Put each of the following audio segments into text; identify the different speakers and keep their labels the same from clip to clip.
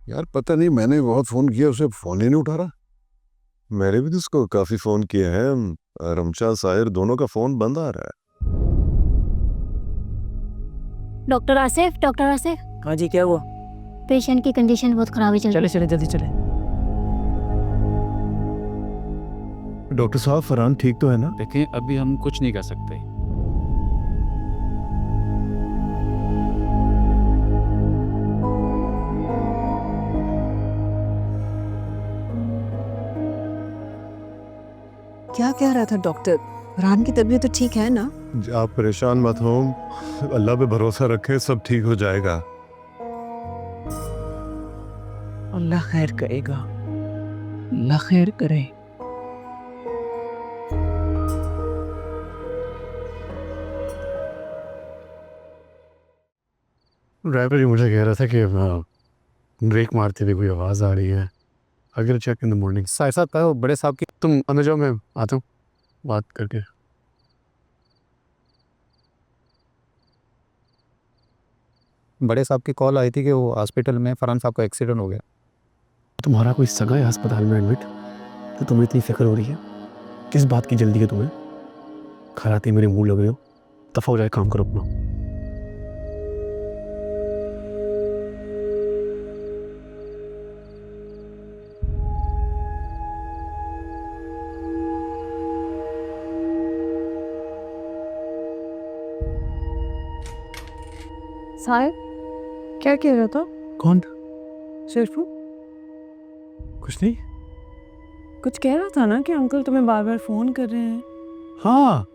Speaker 1: यार पता नहीं, मैंने बहुत फोन किया, उसे फोन ही नहीं उठा रहा।
Speaker 2: मैंने भी तो उसको काफी फोन किए हैं। रमशा साहिर दोनों का फोन बंद आ रहा है।
Speaker 3: डॉक्टर आसिफ, डॉक्टर आसिफ,
Speaker 4: हाँ जी, क्या हुआ?
Speaker 3: पेशेंट की कंडीशन बहुत खराब है।
Speaker 4: चले चले जल्दी चले।
Speaker 2: डॉक्टर साहब, फरहान ठीक तो है ना?
Speaker 5: देखें, अभी हम कुछ नहीं कर सकते।
Speaker 6: क्या कह रहा था डॉक्टर? फरहान की तबीयत तो ठीक है ना?
Speaker 2: आप परेशान मत हो, अल्लाह पे भरोसा रखें, सब ठीक हो जाएगा।
Speaker 4: अल्लाह खैर करेगा, अल्लाह खैर करे।
Speaker 7: ड्राइवर ही मुझे कह रहा था कि ब्रेक मारते हुए कोई आवाज़ आ रही है। अगर चेक इन द मॉर्निंग। ऐसा था बड़े साहब की, तुम अंदर जाओ, मैं आता हूँ बात करके।
Speaker 8: बड़े साहब की कॉल आई थी कि वो हॉस्पिटल में फरहान साहब का एक्सीडेंट हो गया।
Speaker 7: तुम्हारा कोई सगा है अस्पताल में एडमिट, तो तुम्हें इतनी फिक्र हो रही है? किस बात की जल्दी है तुम्हें? घर आते मेरे मुंह लग रहे हो, दफा हो जाए, काम करो अपना।
Speaker 6: साहिब, क्या कह रहा था?
Speaker 7: कौन?
Speaker 6: सिर्फ
Speaker 7: कुछ नहीं।
Speaker 6: कुछ कह रहा था ना कि अंकल तुम्हें बार बार फोन कर रहे हैं।
Speaker 7: हाँ,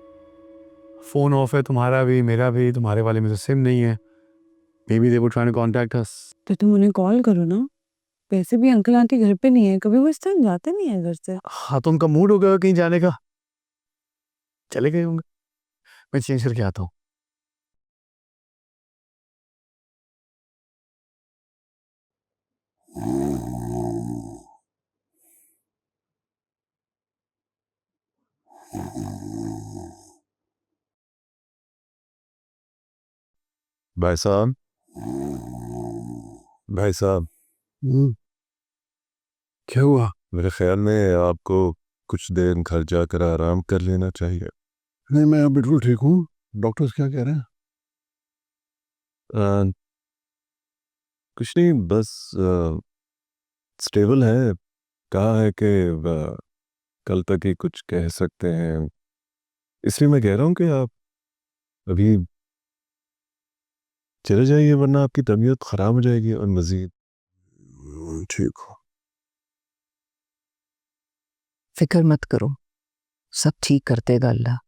Speaker 7: फोन ऑफ है, तुम्हारा भी मेरा भी। तुम्हारे वाले में तो सिम नहीं है। Maybe they were trying to contact us.
Speaker 6: तो तुम उन्हें कॉल करो ना। वैसे भी अंकल आंटी घर पे नहीं है, कभी वो इस टाइम जाते नहीं है घर से।
Speaker 7: हाँ, तो उनका मूड हो गया कहीं जाने का, चले गए होंगे। मैं चेंज करके आता हूँ।
Speaker 2: भाई साहब, भाई साहब,
Speaker 7: क्या हुआ?
Speaker 2: मेरे ख्याल में आपको कुछ देर घर जाकर आराम कर लेना चाहिए।
Speaker 1: नहीं, मैं बिल्कुल ठीक हूँ। डॉक्टर्स क्या कह रहे हैं?
Speaker 2: अ, कुछ नहीं, बस स्टेबल है। कहा है कि कल तक ही कुछ कह सकते हैं। इसलिए मैं कह रहा हूँ कि आप अभी चले जाइए, वरना आपकी तबीयत खराब हो जाएगी और मजीद।
Speaker 1: ठीक हो?
Speaker 4: फिक्र मत करो, सब ठीक कर देगा अल्लाह।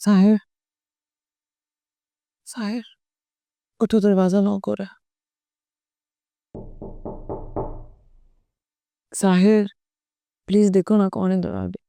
Speaker 4: साहिर, साहिर, उठो, दरवाजा लॉक हो रहा है। साहिर, प्लीज देखो ना कौन है दरवाजे।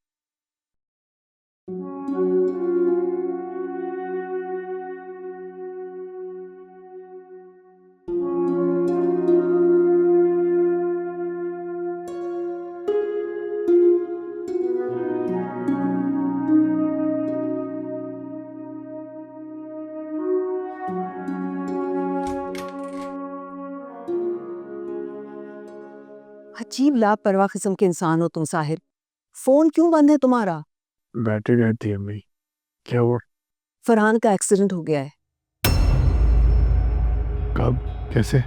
Speaker 4: अजीब लापरवाह किस्म के इंसान हो तुम साहिर। फोन क्यों बंद है तुम्हारा?
Speaker 7: बैटरी डेड थी अम्मी। क्या हुआ?
Speaker 6: फरहान का एक्सीडेंट हो गया है।
Speaker 7: कब? कैसे?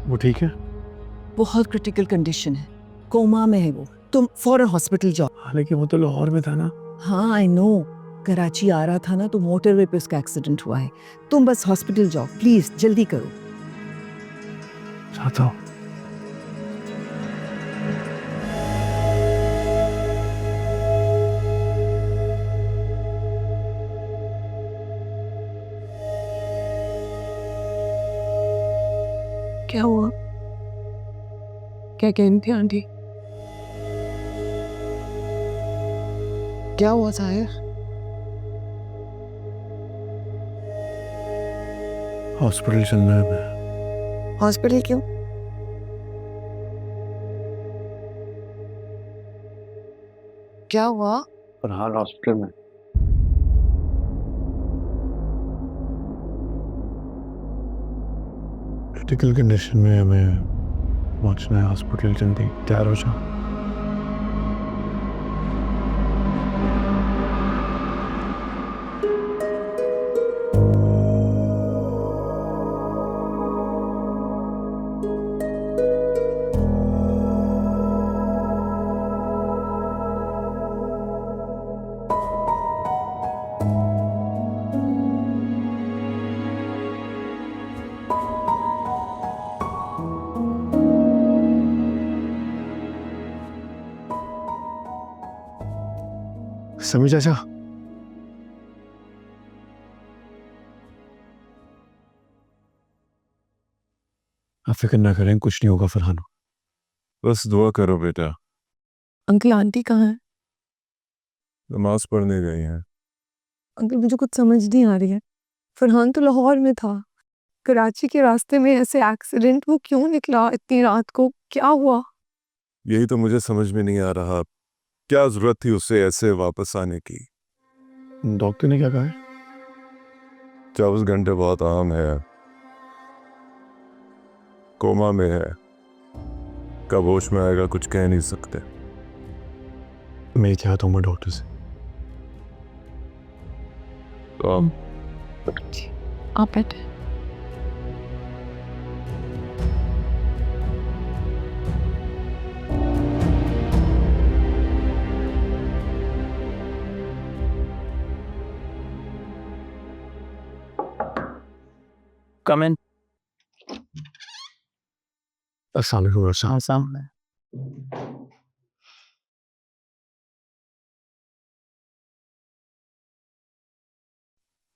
Speaker 7: वो ठीक है?
Speaker 6: बहुत क्रिटिकल कंडीशन है, कोमा में है वो। तुम फौरन हॉस्पिटल जाओ।
Speaker 7: हालांकि वो तो लाहौर में था ना।
Speaker 6: हाँ आई नो, कराची आ रहा था ना, तो मोटरवे पे उसका एक्सीडेंट हुआ है। तुम बस हॉस्पिटल जाओ प्लीज, जल्दी करो।
Speaker 7: चाहता हूँ।
Speaker 6: क्या हुआ? क्या कह रही थी आंटी? क्या हुआ साहिर?
Speaker 1: हॉस्पिटल चलना है मैं।
Speaker 4: हॉस्पिटल क्यों? क्या हुआ?
Speaker 7: फरहान हॉस्पिटल में।
Speaker 1: क्रिटिकल कंडीशन में हमें पहुंचना है हॉस्पिटल, जल्दी तैयार हो जाओ।
Speaker 7: समी चाचा,
Speaker 1: आप फिक्र ना करें, कुछ नहीं होगा फरहान।
Speaker 2: बस दुआ करो बेटा।
Speaker 6: अंकल आंटी कहाँ है?
Speaker 2: नमाज पढ़ने गई हैं।
Speaker 6: अंकल मुझे कुछ समझ नहीं आ रही है। फरहान तो लाहौर में था, कराची के रास्ते में ऐसे एक्सीडेंट, वो क्यों निकला इतनी रात को? क्या हुआ?
Speaker 2: यही तो मुझे समझ में नहीं आ रहा, क्या जरूरत थी उसे ऐसे वापस आने की।
Speaker 1: डॉक्टर ने क्या कहा है?
Speaker 2: 24 घंटे बहुत आम है, कोमा में है, कब होश में आएगा कुछ कह नहीं सकते।
Speaker 1: मैं चाहता हूँ मैं डॉक्टर से।
Speaker 2: तो
Speaker 6: आप बैठे।
Speaker 5: कम इन।
Speaker 1: अस्सलाम वालेकुम डॉक्टर साहब।
Speaker 5: सामने।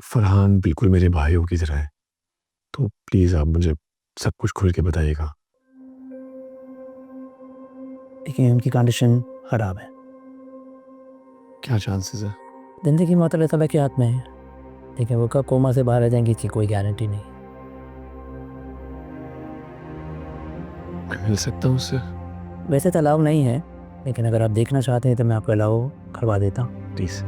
Speaker 1: फरहान बिल्कुल मेरे भाइयों की तरह है, तो प्लीज़ आप मुझे सब कुछ खुल के बताइएगा।
Speaker 9: देखिए उनकी कंडीशन ख़राब है,
Speaker 1: क्या चांसेस है?
Speaker 9: ज़िंदगी मौत अल्लाह ताला के हाथ में है, लेकिन वो कब कोमा से बाहर आ जाएंगे इसकी कोई गारंटी नहीं।
Speaker 1: मैं मिल सकता हूँ उससे?
Speaker 9: वैसे तो अलाउ नहीं है, लेकिन अगर आप देखना चाहते हैं तो मैं आपको अलाउ करवा देता हूँ।
Speaker 1: प्लीज़।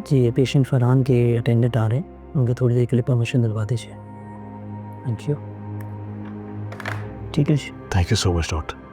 Speaker 9: जी ये पेशेंट फरहान के अटेंडेंट आ रहे हैं, उनको थोड़ी देर के लिए परमिशन दिलवा दीजिए। Thank you. ठीक है जी।
Speaker 1: Thank you so much doctor.